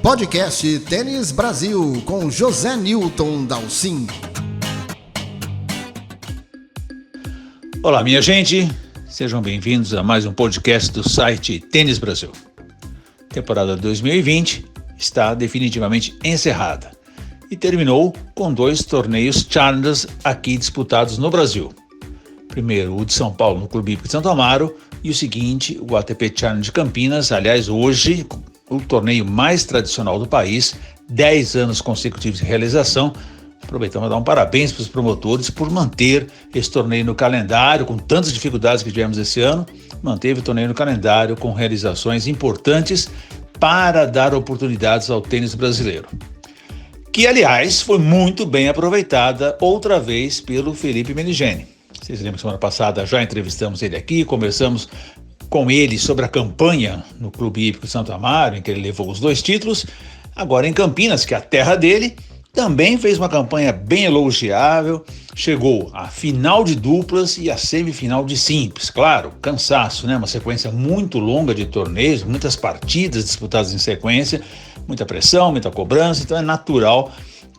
Podcast Tênis Brasil com José Newton Dalcin. Olá, minha gente, sejam bem-vindos a mais um podcast do site Tênis Brasil. Temporada 2020 está definitivamente encerrada e terminou com 2 torneios Challengers aqui disputados no Brasil. Primeiro, o de São Paulo no Clube Hípico de Santo Amaro e o seguinte, o ATP Challenge de Campinas, aliás, hoje o torneio mais tradicional do país, 10 anos consecutivos de realização. Aproveitamos para dar um parabéns para os promotores por manter esse torneio no calendário, com tantas dificuldades que tivemos esse ano, manteve o torneio no calendário com realizações importantes para dar oportunidades ao tênis brasileiro. Que, aliás, foi muito bem aproveitada outra vez pelo Felipe Meligeni. Vocês lembram que semana passada já entrevistamos ele aqui, conversamos com ele sobre a campanha no Clube Hípico de Santo Amaro, em que ele levou os 2 títulos. Agora em Campinas, que é a terra dele, também fez uma campanha bem elogiável, chegou à final de duplas e à semifinal de simples. Claro, cansaço, né? Uma sequência muito longa de torneios, muitas partidas disputadas em sequência, muita pressão, muita cobrança, então é natural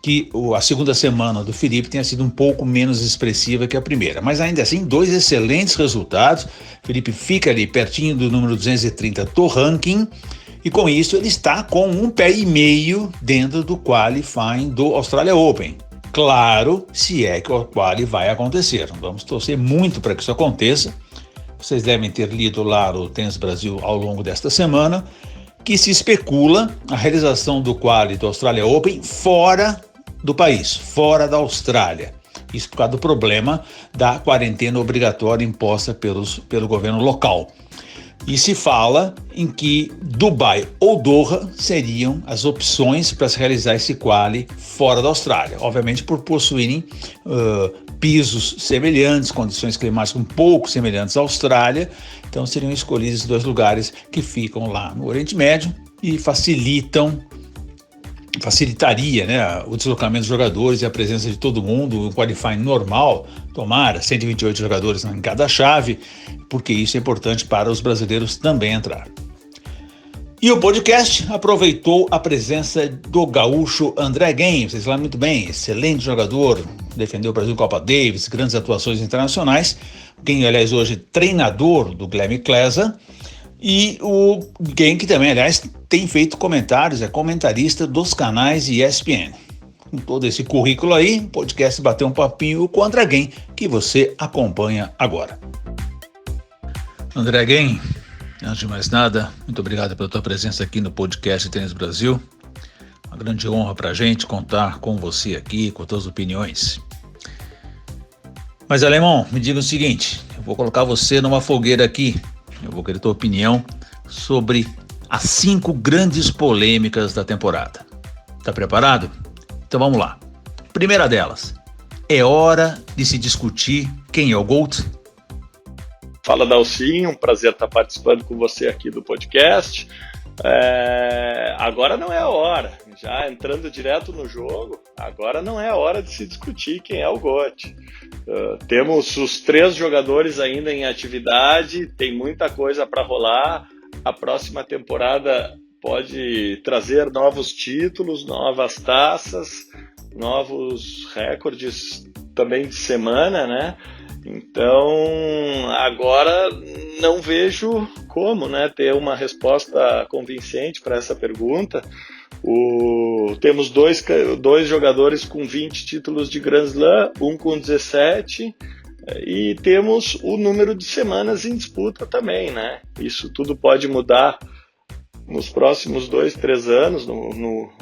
que a segunda semana do Felipe tenha sido um pouco menos expressiva que a primeira. Mas ainda assim, 2 excelentes resultados. Felipe fica ali pertinho do número 230 do ranking e com isso ele está com 1,5 pé dentro do qualifying do Australia Open. Claro, se é que o quali vai acontecer. Vamos torcer muito para que isso aconteça. Vocês devem ter lido lá no Tênis Brasil ao longo desta semana que se especula a realização do quali do Australia Open fora do país, fora da Austrália. Isso por causa do problema da quarentena obrigatória imposta pelo governo local. E se fala em que Dubai ou Doha seriam as opções para se realizar esse quali fora da Austrália. Obviamente por possuírem pisos semelhantes, condições climáticas um pouco semelhantes à Austrália. Então seriam escolhidos esses 2 lugares que ficam lá no Oriente Médio e facilitaria, né, o deslocamento dos jogadores e a presença de todo mundo, um qualifying normal, tomara 128 jogadores em cada chave, porque isso é importante para os brasileiros também entrar. E o podcast aproveitou a presença do gaúcho André Guem, vocês falam muito bem, excelente jogador, defendeu o Brasil Copa Davis, grandes atuações internacionais. Guem, aliás, hoje treinador do Guilherme Klesa, e o Guem, que também, aliás, tem feito comentários, é comentarista dos canais ESPN. Com todo esse currículo aí, o podcast bateu um papinho com o André Guem, que você acompanha agora. André Guem, antes de mais nada, muito obrigado pela tua presença aqui no podcast Tênis Brasil. Uma grande honra para a gente contar com você aqui, com tuas opiniões. Mas, Alemão, me diga o seguinte, eu vou colocar você numa fogueira aqui. Eu vou querer tua opinião sobre as 5 grandes polêmicas da temporada. Tá preparado? Então vamos lá. Primeira delas, é hora de se discutir quem é o GOAT? Fala, Dalcin, um prazer estar participando com você aqui do podcast. Agora não é a hora, já entrando direto no jogo, agora não é a hora de se discutir quem é o GOAT. Temos os 3 jogadores ainda em atividade, tem muita coisa para rolar. A próxima temporada pode trazer novos títulos, novas taças, novos recordes também de semana, né? Então, agora não vejo como, né, ter uma resposta convincente para essa pergunta. Temos dois jogadores com 20 títulos de Grand Slam, um com 17, e temos o número de semanas em disputa também, né? Isso tudo pode mudar nos próximos 2-3 anos.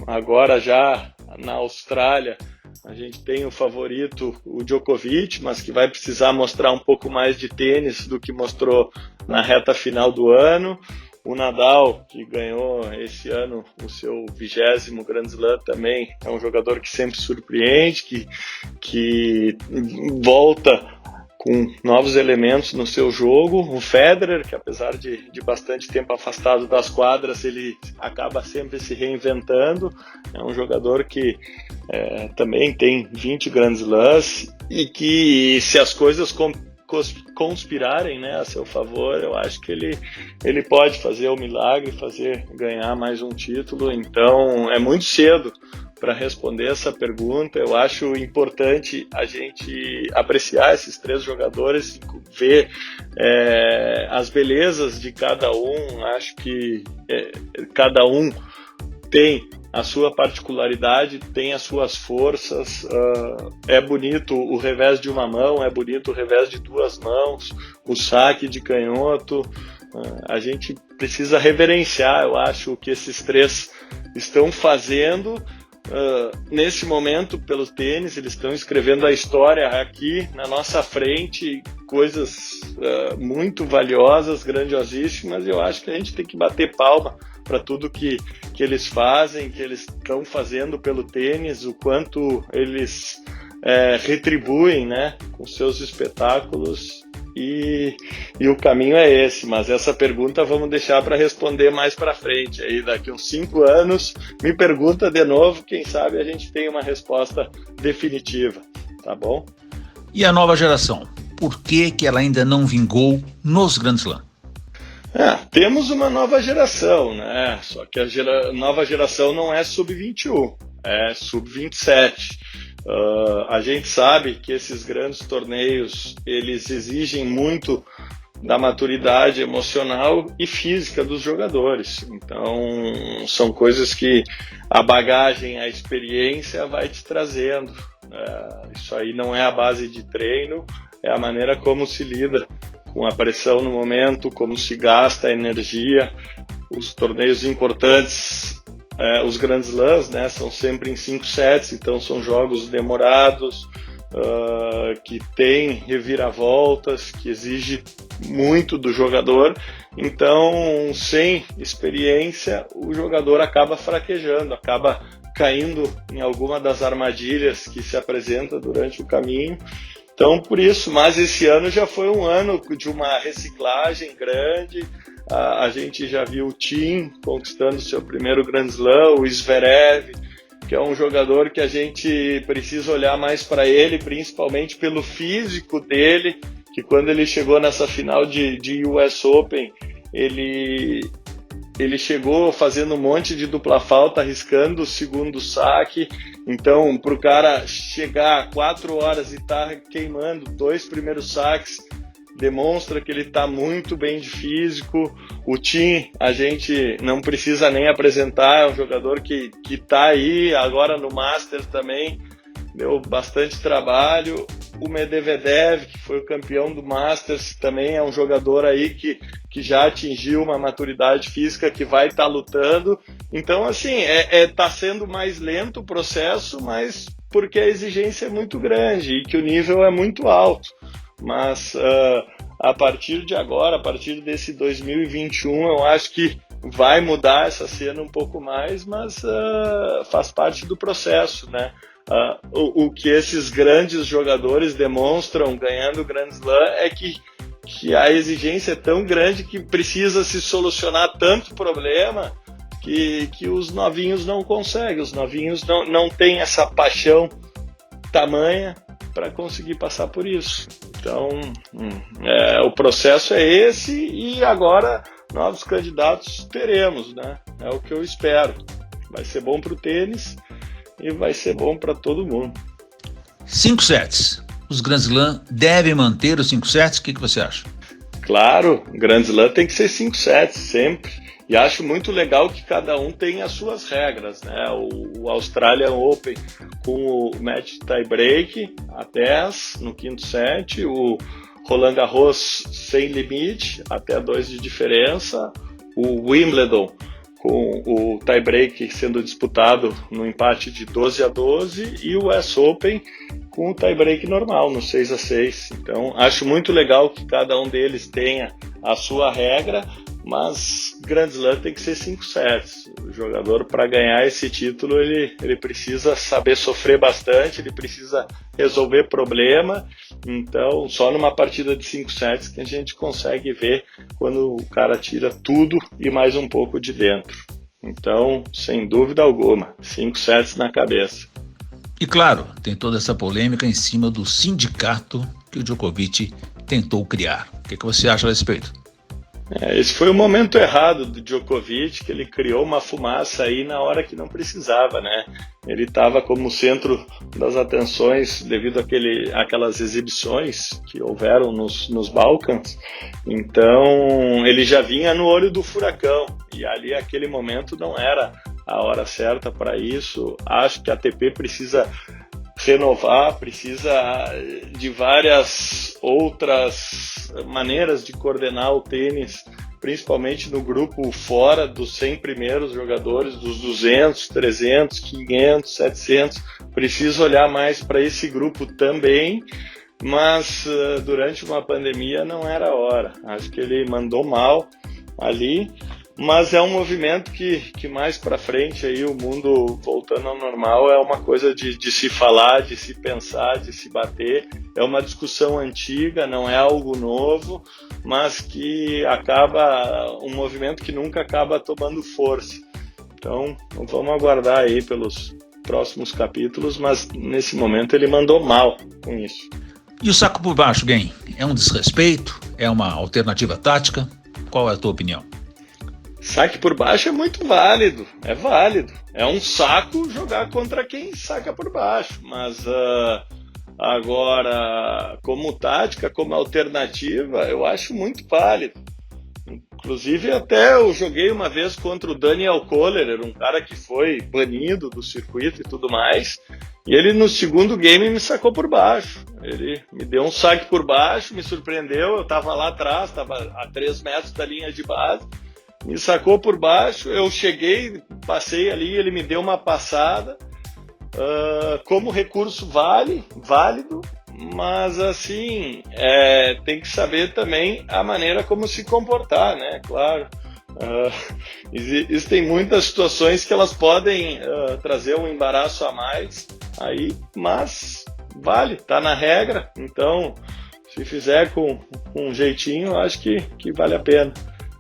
Agora já na Austrália, a gente tem o favorito, o Djokovic, mas que vai precisar mostrar um pouco mais de tênis do que mostrou na reta final do ano. O Nadal, que ganhou esse ano o seu 20º Grand Slam, também é um jogador que sempre surpreende, que volta com novos elementos no seu jogo. O Federer, que apesar de bastante tempo afastado das quadras, ele acaba sempre se reinventando. É um jogador que também tem 20 Grand Slams e que, se as coisas conspirarem, né, a seu favor, eu acho que ele pode fazer o milagre, ganhar mais um título. Então é muito cedo para responder essa pergunta. Eu acho importante a gente apreciar esses 3 jogadores, ver as belezas de cada um. Acho que cada um tem a sua particularidade, tem as suas forças. É bonito o revés de uma mão, é bonito o revés de 2 mãos, o saque de canhoto. A gente precisa reverenciar, eu acho, o que esses 3 estão fazendo nesse momento pelo tênis. Eles estão escrevendo a história aqui na nossa frente, coisas muito valiosas, grandiosíssimas, e eu acho que a gente tem que bater palma para tudo que eles fazem, que eles estão fazendo pelo tênis, o quanto eles retribuem, né, com seus espetáculos, e o caminho é esse. Mas essa pergunta vamos deixar para responder mais para frente. Aí daqui uns 5 anos me pergunta de novo, quem sabe a gente tem uma resposta definitiva, tá bom? E a nova geração, por que ela ainda não vingou nos Grand Slam? Temos uma nova geração, né? Só que a nova geração não é sub-21, é sub-27. A gente sabe que esses grandes torneios, eles exigem muito da maturidade emocional e física dos jogadores. Então, são coisas que a bagagem, a experiência vai te trazendo. Isso aí não é a base de treino, é a maneira como se lida com a pressão no momento, como se gasta a energia. Os torneios importantes, os Grand Slams, né, são sempre em 5 sets, então são jogos demorados, que tem reviravoltas, que exige muito do jogador. Então, sem experiência, o jogador acaba fraquejando, acaba caindo em alguma das armadilhas que se apresenta durante o caminho. Então, por isso, mas esse ano já foi um ano de uma reciclagem grande. A gente já viu o Thiem conquistando seu primeiro Grand Slam, o Zverev, que é um jogador que a gente precisa olhar mais para ele, principalmente pelo físico dele, que quando ele chegou nessa final de US Open, ele chegou fazendo um monte de dupla falta, arriscando o segundo saque. Então, para o cara chegar 4 horas e estar queimando 2 primeiros saques, demonstra que ele está muito bem de físico. O Thiem, a gente não precisa nem apresentar, é um jogador que está aí agora no Masters também, deu bastante trabalho. O Medvedev, que foi o campeão do Masters, também é um jogador aí que já atingiu uma maturidade física, que vai estar lutando. Então, assim, tá sendo mais lento o processo, mas porque a exigência é muito grande e que o nível é muito alto. Mas a partir de agora, a partir desse 2021, eu acho que vai mudar essa cena um pouco mais, mas faz parte do processo, né? O que esses grandes jogadores demonstram ganhando o Grand Slam é que a exigência é tão grande que precisa se solucionar tanto problema que os novinhos não conseguem. Os novinhos não têm essa paixão tamanha para conseguir passar por isso. Então, o processo é esse, e agora novos candidatos teremos, né? É o que eu espero. Vai ser bom para o tênis e vai ser bom para todo mundo. 5 sets. Os Grand Slam devem manter os 5 sets? O que você acha? Claro, Grand Slam tem que ser 5 sets sempre. E acho muito legal que cada um tem as suas regras, né? O Australian Open com o match tie-break a 10 no 5º set, o Roland Garros sem limite, até 2 de diferença, o Wimbledon com o tie-break sendo disputado no empate de 12-12 e o US Open com o tie-break normal, no 6-6. Então, acho muito legal que cada um deles tenha a sua regra, mas Grand Slam tem que ser 5 sets. O jogador, para ganhar esse título, ele precisa saber sofrer bastante, ele precisa resolver problema. Então, só numa partida de 5 sets que a gente consegue ver quando o cara tira tudo e mais um pouco de dentro. Então, sem dúvida alguma, 5 sets na cabeça. E claro, tem toda essa polêmica em cima do sindicato que o Djokovic tentou criar. O que você acha a respeito? Esse foi o momento errado do Djokovic, que ele criou uma fumaça aí na hora que não precisava, né? Ele estava como centro das atenções devido àquelas exibições que houveram nos Balcãs. Então, ele já vinha no olho do furacão. E ali, aquele momento, não era a hora certa para isso. Acho que a ATP precisa renovar, precisa de várias outras maneiras de coordenar o tênis, principalmente no grupo fora dos 100 primeiros jogadores, dos 200, 300, 500, 700. Precisa olhar mais para esse grupo também, mas durante uma pandemia não era a hora. Acho que ele mandou mal ali. Mas é um movimento que mais para frente, aí, o mundo voltando ao normal, é uma coisa de se falar, de se pensar, de se bater. É uma discussão antiga, não é algo novo, mas que acaba, um movimento que nunca acaba tomando força. Então, vamos aguardar aí pelos próximos capítulos, mas nesse momento ele mandou mal com isso. E o saco por baixo, Guem? É um desrespeito? É uma alternativa tática? Qual é a tua opinião? Saque por baixo é muito válido, é válido. É um saco jogar contra quem saca por baixo, mas agora, como tática, como alternativa, eu acho muito válido. Inclusive, até eu joguei uma vez contra o Daniel Kohler, um cara que foi banido do circuito e tudo mais, e ele no segundo game me sacou por baixo. Ele me deu um saque por baixo, me surpreendeu, eu estava lá atrás, estava a 3 metros da linha de base, me sacou por baixo, eu cheguei, passei ali, ele me deu uma passada, como recurso válido, mas assim, tem que saber também a maneira como se comportar, né? Claro, existem muitas situações que elas podem trazer um embaraço a mais aí, mas vale, tá na regra, então se fizer com um jeitinho, acho que vale a pena.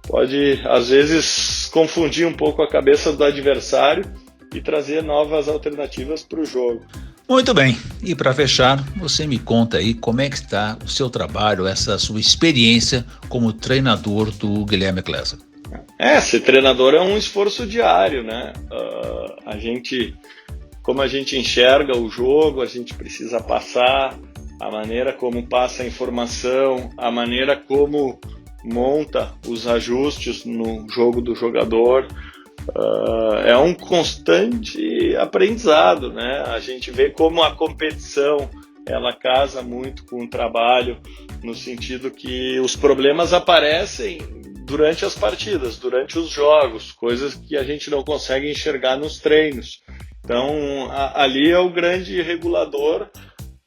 Pode, às vezes, confundir um pouco a cabeça do adversário e trazer novas alternativas para o jogo. Muito bem, e para fechar, você me conta aí como é que está o seu trabalho, essa sua experiência como treinador do Guilherme Klesser. Ser treinador é um esforço diário, né? Como a gente enxerga o jogo, a gente precisa passar, a maneira como passa a informação, a maneira como monta os ajustes no jogo do jogador, é um constante aprendizado, né? A gente vê como a competição ela casa muito com o trabalho, no sentido que os problemas aparecem durante as partidas, durante os jogos, coisas que a gente não consegue enxergar nos treinos. Então, ali é o grande regulador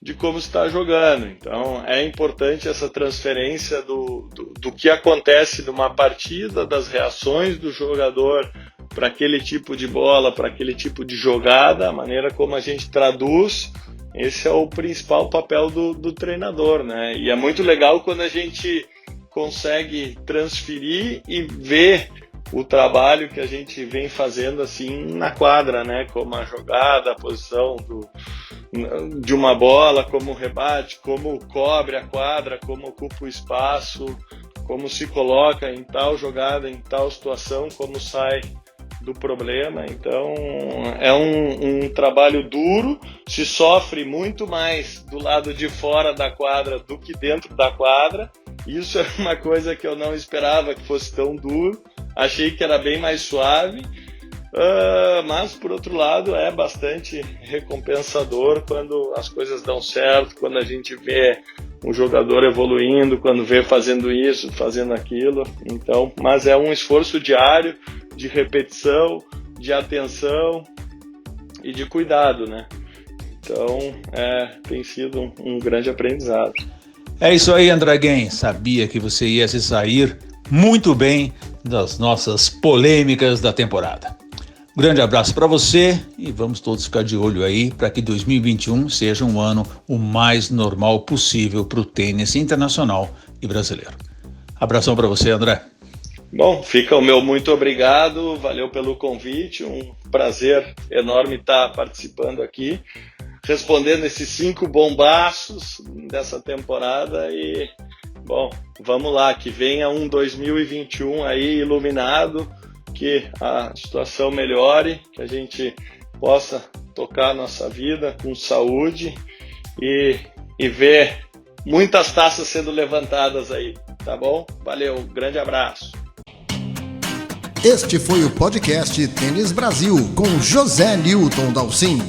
de como está jogando. Então, é importante essa transferência do que acontece numa partida, das reações do jogador para aquele tipo de bola, para aquele tipo de jogada, a maneira como a gente traduz. Esse é o principal papel do treinador, né? E é muito legal quando a gente consegue transferir e ver o trabalho que a gente vem fazendo assim na quadra, né? Como a jogada, a posição de uma bola, como rebate, como cobre a quadra, como ocupa o espaço, como se coloca em tal jogada, em tal situação, como sai do problema. Então é um trabalho duro, se sofre muito mais do lado de fora da quadra do que dentro da quadra. Isso é uma coisa que eu não esperava que fosse tão duro, achei que era bem mais suave. Mas, por outro lado, é bastante recompensador quando as coisas dão certo, quando a gente vê um jogador evoluindo, quando vê fazendo isso, fazendo aquilo. Então, mas é um esforço diário de repetição, de atenção e de cuidado, né? Então, tem sido um grande aprendizado. É isso aí, André Guem. Sabia que você ia se sair muito bem das nossas polêmicas da temporada. Grande abraço para você e vamos todos ficar de olho aí para que 2021 seja um ano o mais normal possível para o tênis internacional e brasileiro. Abração para você, André. Bom, fica o meu muito obrigado, valeu pelo convite, um prazer enorme estar participando aqui, respondendo esses 5 bombaços dessa temporada e Bom, vamos lá, que venha um 2021 aí iluminado, que a situação melhore, que a gente possa tocar a nossa vida com saúde e ver muitas taças sendo levantadas aí, tá bom? Valeu, grande abraço. Este foi o podcast Tênis Brasil com José Newton Dalcin.